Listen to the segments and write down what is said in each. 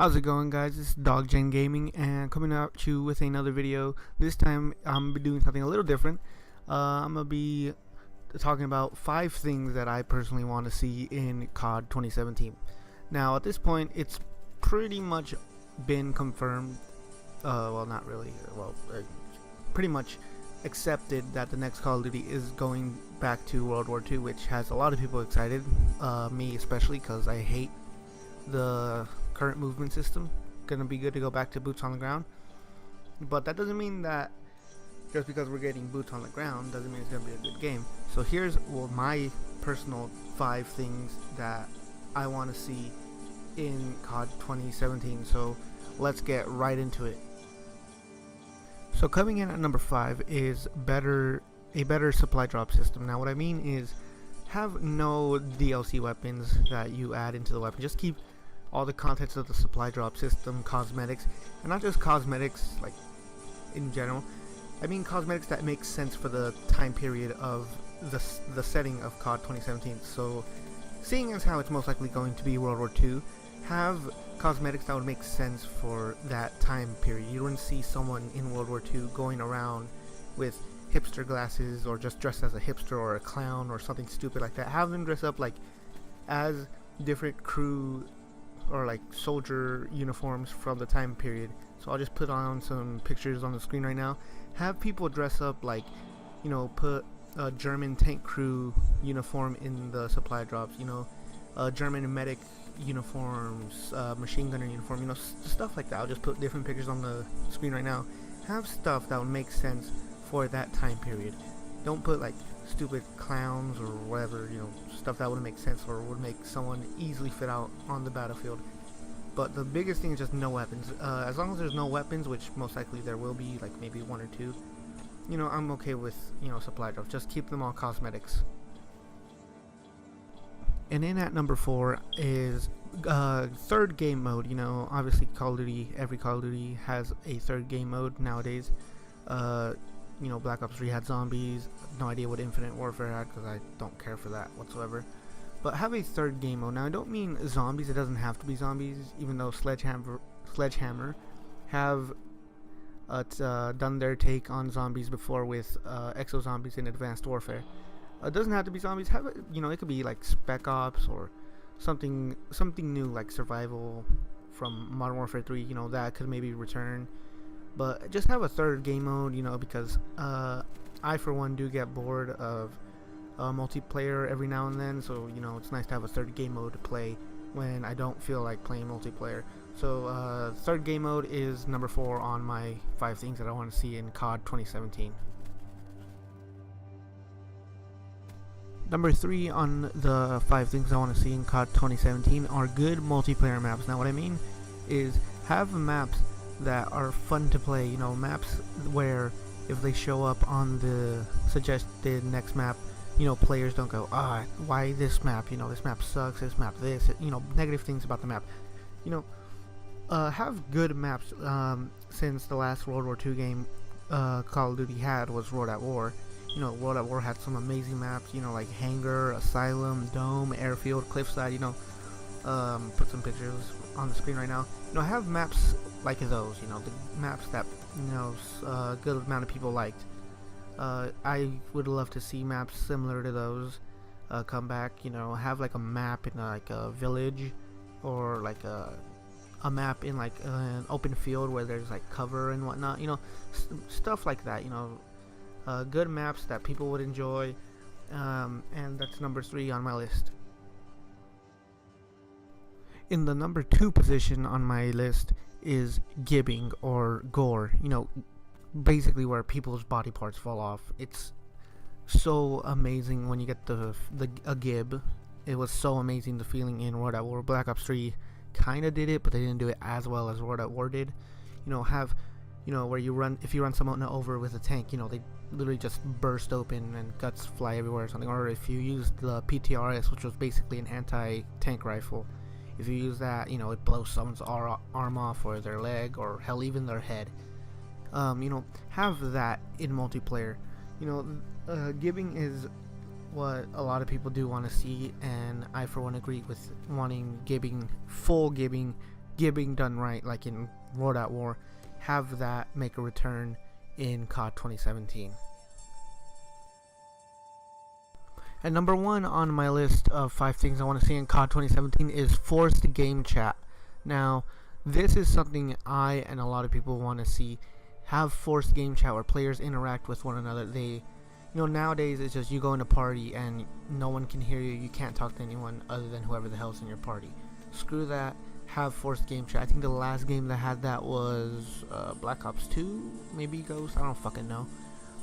How's it going, guys? This is DogGen Gaming and coming at you with another video. This time I'm gonna be doing something a little different. I'm gonna be talking about 5 things that I personally want to see in COD 2017. Now at this point it's pretty much been confirmed, well, not really, pretty much accepted that the next Call of Duty is going back to World War II, which has a lot of people excited, me especially, because I hate the current movement system. Gonna be good to go back to boots on the ground, but that doesn't mean that just because we're getting boots on the ground doesn't mean it's gonna be a good game. So here's my personal 5 things that I want to see in COD 2017. So let's get right into it. So coming in at number 5 is a better supply drop system. Now what I mean is have no DLC weapons that you add into the weapon. Just keep all the contents of the supply drop system, cosmetics, and not just cosmetics like in general. I mean cosmetics that make sense for the time period of the setting of COD 2017. So seeing as how it's most likely going to be World War II, have cosmetics that would make sense for that time period. You wouldn't see someone in World War II going around with hipster glasses or just dressed as a hipster or a clown or something stupid like that. Have them dress up like as different crew or like soldier uniforms from the time period. So I'll just put on some pictures on the screen right now. Have people dress up like, you know, put a German tank crew uniform in the supply drops, you know, German medic uniforms, machine gunner uniform, you know, stuff like that. I'll just put different pictures on the screen right now. Have stuff that would make sense for that time period. Don't put like stupid clowns or whatever, you know, stuff that wouldn't make sense or would make someone easily fit out on the battlefield. But the biggest thing is just no weapons. As long as there's no weapons, which most likely there will be, like maybe 1 or 2, you know, I'm okay with, you know, supply drops. Just keep them all cosmetics. And in at number 4 is third game mode. You know, obviously Call of Duty, every Call of Duty has a third game mode nowadays. You know, Black Ops 3 had zombies. No idea what Infinite Warfare had because I don't care for that whatsoever. But have a third game mode. Now I don't mean zombies. It doesn't have to be zombies. Even though Sledgehammer have done their take on zombies before with exo zombies in Advanced Warfare. It doesn't have to be zombies. Have it, you know, it could be like Spec Ops or something new like Survival from Modern Warfare 3. You know, that could maybe return. But just have a third game mode, you know, because I for one do get bored of multiplayer every now and then. So, you know, it's nice to have a third game mode to play when I don't feel like playing multiplayer. So third game mode is number 4 on my 5 things that I want to see in COD 2017. Number 3 on the 5 things I want to see in COD 2017 are good multiplayer maps. Now what I mean is have maps that are fun to play, you know, maps where if they show up on the suggested next map, you know, players don't go, why this map, you know, this map sucks, this map this, you know, negative things about the map. You know, have good maps. Since the last World War II game Call of Duty had was World at War. You know, World at War had some amazing maps, you know, like Hangar, Asylum, Dome, Airfield, Cliffside, you know. Put some pictures on the screen right now. You know, have maps like those, you know, the maps that, you know, a good amount of people liked. I would love to see maps similar to those come back. You know, have like a map in like a village, or like a map in like an open field where there's like cover and whatnot, you know, stuff like that, you know. Good maps that people would enjoy, and that's number 3 on my list. In the number 2 position on my list is gibbing or gore, you know, basically where people's body parts fall off. It's so amazing when you get a gib. It was so amazing, the feeling in World at War. Black Ops 3 kind of did it, but they didn't do it as well as World at War did. You know, have, you know, where you run, if you run someone over with a tank, you know, they literally just burst open and guts fly everywhere or something. Or if you use the PTRS, which was basically an anti-tank rifle, if you use that, you know, it blows someone's arm off or their leg or hell, even their head. You know, have that in multiplayer. You know, gibbing is what a lot of people do want to see, and I for one agree with wanting gibbing, full gibbing being done right, like in World at War, have that make a return in COD 2017. And number one on my list of 5 things I want to see in COD 2017 is forced game chat. Now, this is something I and a lot of people want to see. Have forced game chat where players interact with one another. Nowadays it's just you go in a party and no one can hear you. You can't talk to anyone other than whoever the hell's in your party. Screw that. Have forced game chat. I think the last game that had that was Black Ops 2, maybe Ghost. I don't fucking know.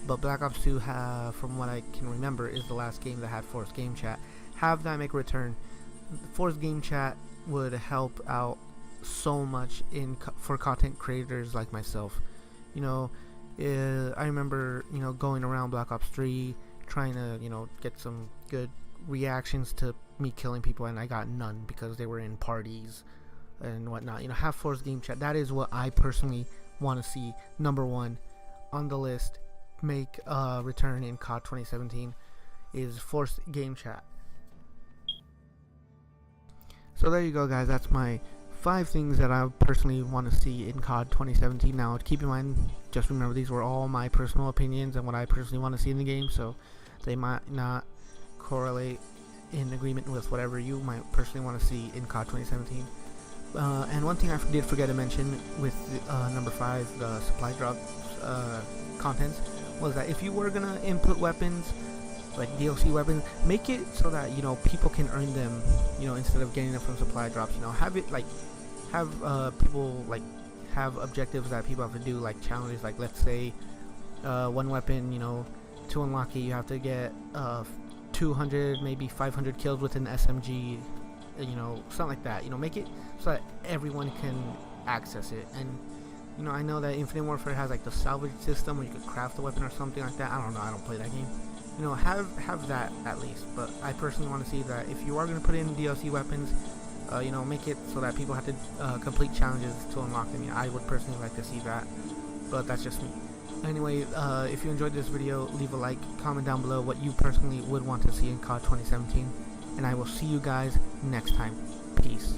But Black Ops 2, from what I can remember, is the last game that had forced game chat. Have that make a return. Forced game chat would help out so much for content creators like myself. I remember going around Black Ops 3 trying to get some good reactions to me killing people, and I got none because they were in parties and whatnot. Have forced game chat. That is what I personally want to see. Number one on the list, make a return in COD 2017, is forced game chat. So there you go, guys. That's my 5 things that I personally want to see in COD 2017. Now, keep in mind, just remember, these were all my personal opinions and what I personally want to see in the game, so they might not correlate in agreement with whatever you might personally want to see in COD 2017. And one thing I did forget to mention with number 5, the supply drop contents, was that if you were gonna input weapons, like DLC weapons, make it so that people can earn them, instead of getting them from supply drops. Have it like have people like have objectives that people have to do, like challenges. Like, let's say one weapon, to unlock it you have to get 200, maybe 500 kills with an SMG, something like that. Make it so that everyone can access it. And I know that Infinite Warfare has like the salvage system where you could craft a weapon or something like that. I don't know, I don't play that game. Have that at least. But I personally want to see that if you are going to put in DLC weapons, make it so that people have to complete challenges to unlock them. I would personally like to see that, but that's just me. Anyway, if you enjoyed this video, leave a like, comment down below what you personally would want to see in COD 2017, and I will see you guys next time. Peace.